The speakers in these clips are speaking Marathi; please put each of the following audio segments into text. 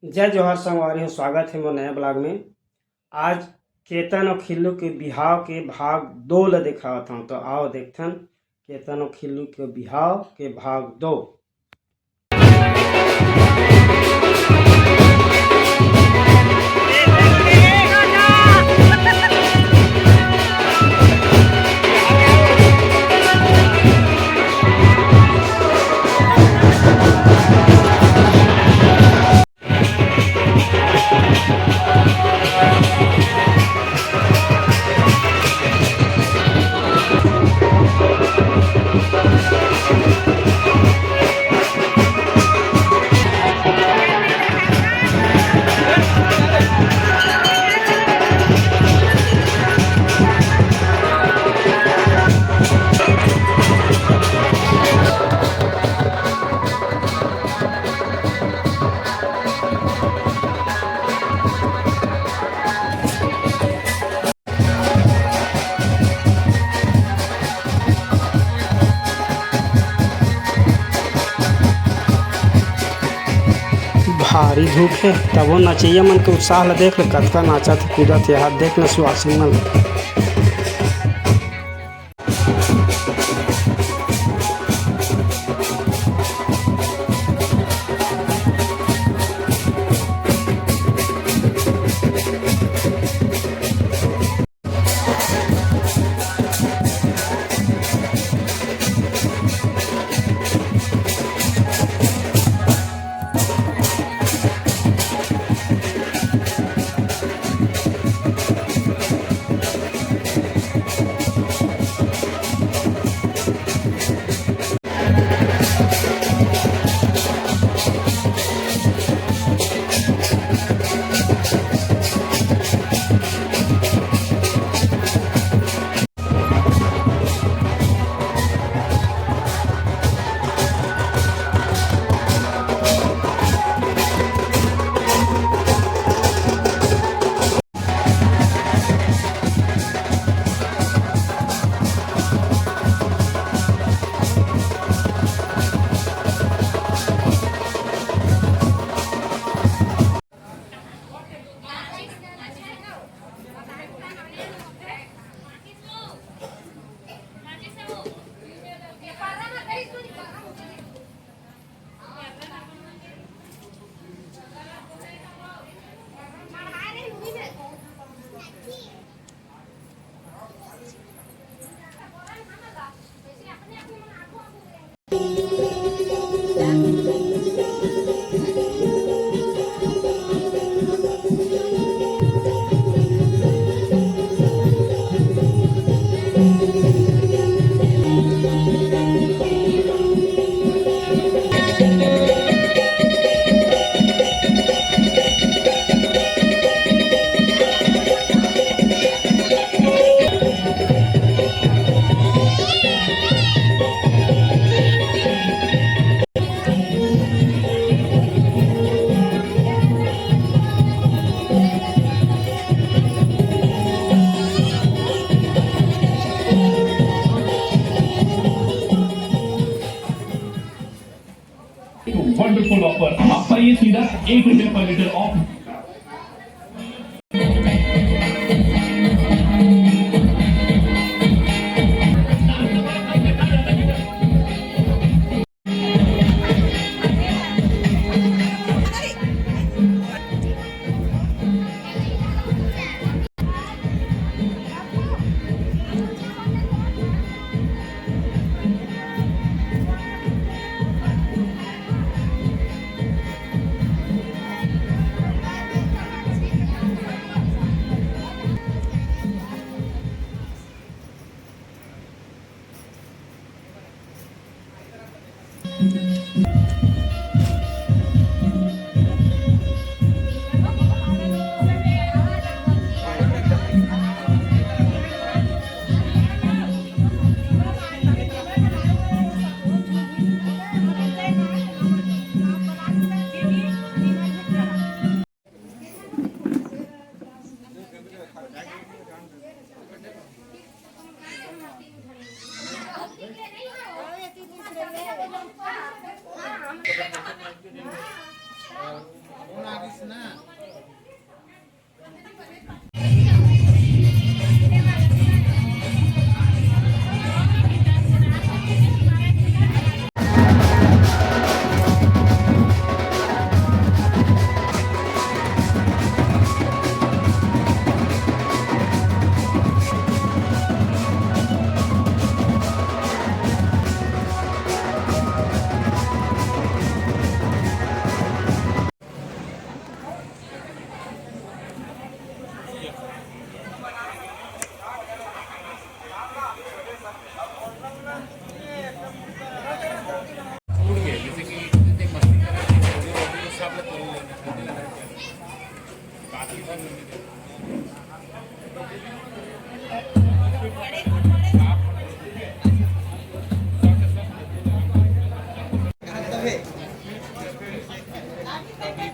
जय जोहार संगवारी हो। स्वागत है मोर नया ब्लॉग में। आज केतन और खिल्लू के बिहाव के भाग 2 ला दिखावत हूँ। तो आओ देखथन केतन और खिल्लू के बिहाव के भाग 2। भारी धूप है तबो नचैया मन के उत्साह ला देख ले, कतका नाचत कूदत है। हाथ देख ले सुहासिन मन। वंडरफुल ऑफर, आप पाइए सीधा ₹1 पर लीटर ऑफ।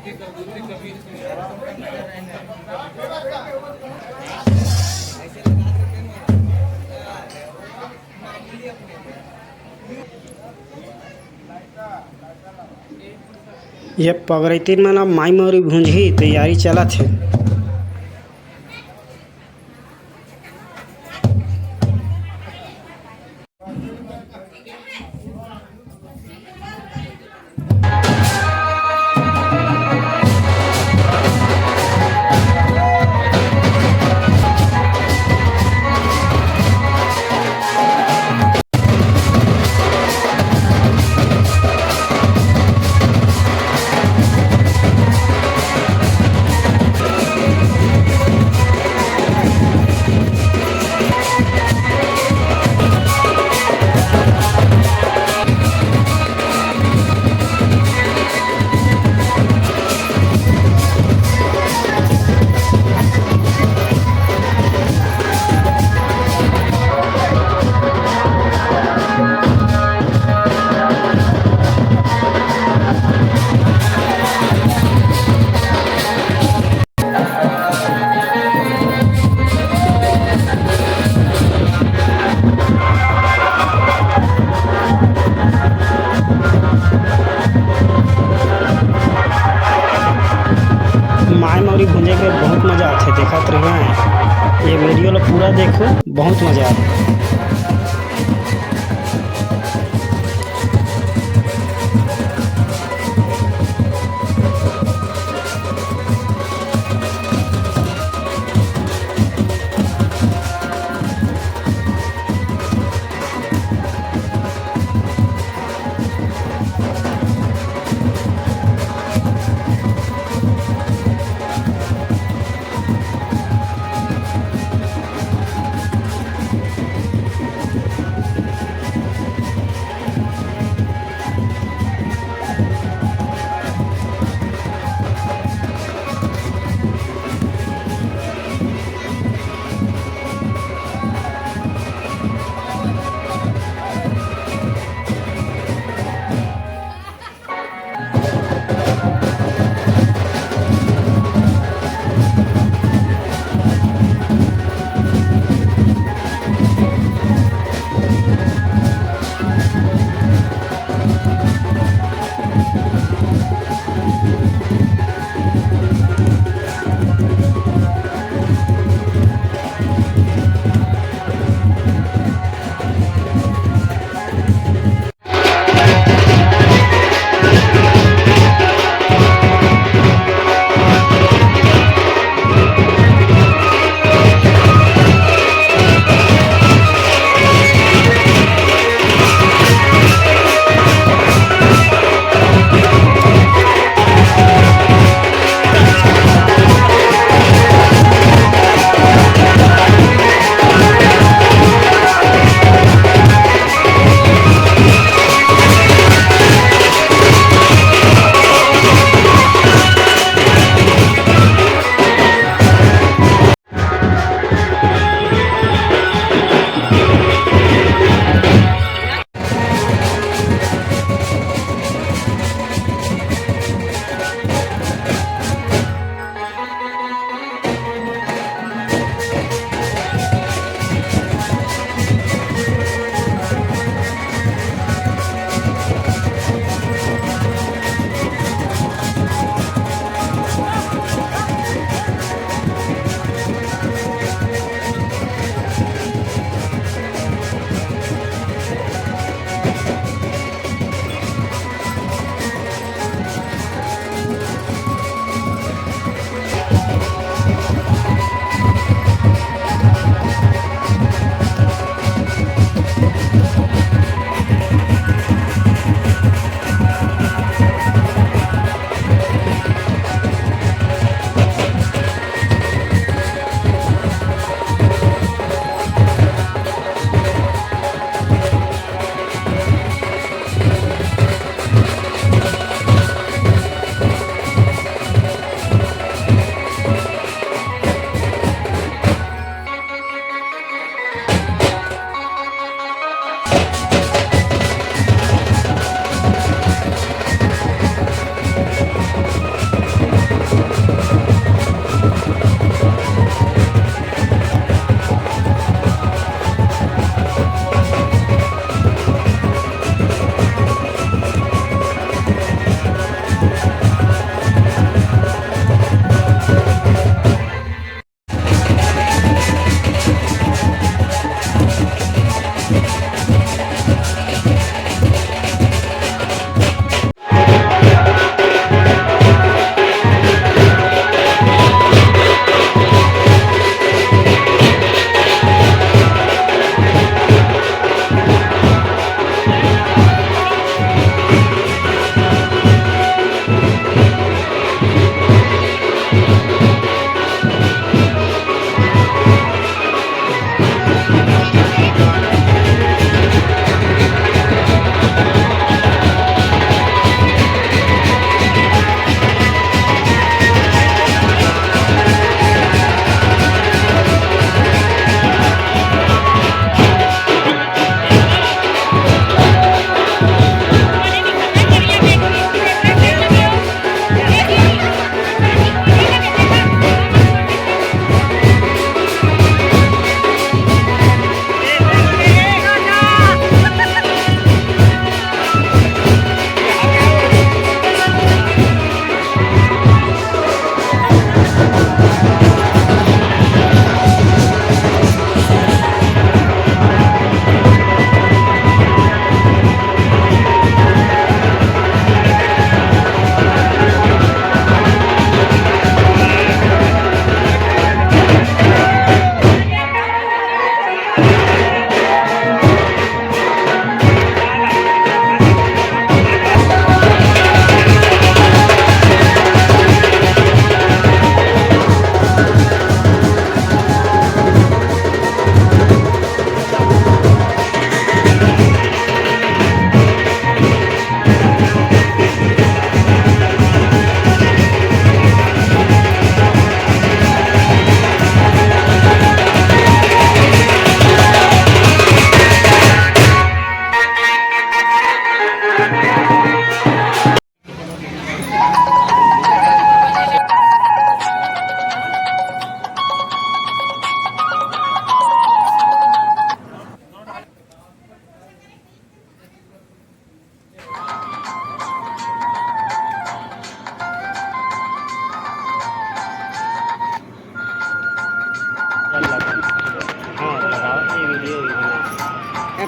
ये पगरैती मन माई मोरी भूंजही तैयारी चलत है। माई मौरी भूंजे के बहुत मजा आते, देखत रहिए ये वीडियो ला पूरा देखो, बहुत मजा आते।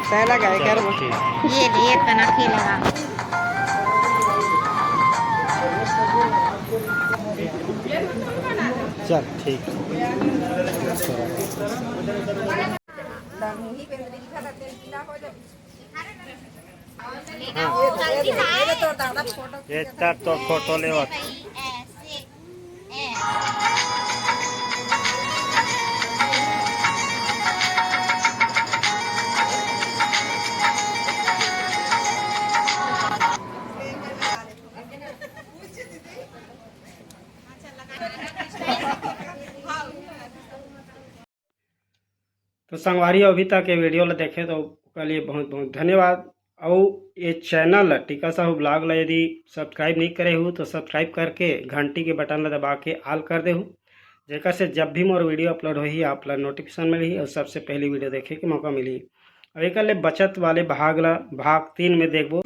पहला गाय कर ये लिए तना खेलेगा। चल ठीक ये तो फोटो ले तो संगवारी अभी तक ये वीडियो ला देखे तो उसके लिए बहुत बहुत धन्यवाद। और ये चैनल टीका साहू ब्लॉग ला यदि सब्सक्राइब नहीं करे हो तो सब्सक्राइब करके घंटी के बटन ला दबा के ऑल कर दे हो, जेकर से जब भी मोर वीडियो अपलोड होही आप ला नोटिफिकेशन मिली और सबसे पहली वीडियो देखे के मौका मिली। और एक बचत वाले भाग 3 में देखबो।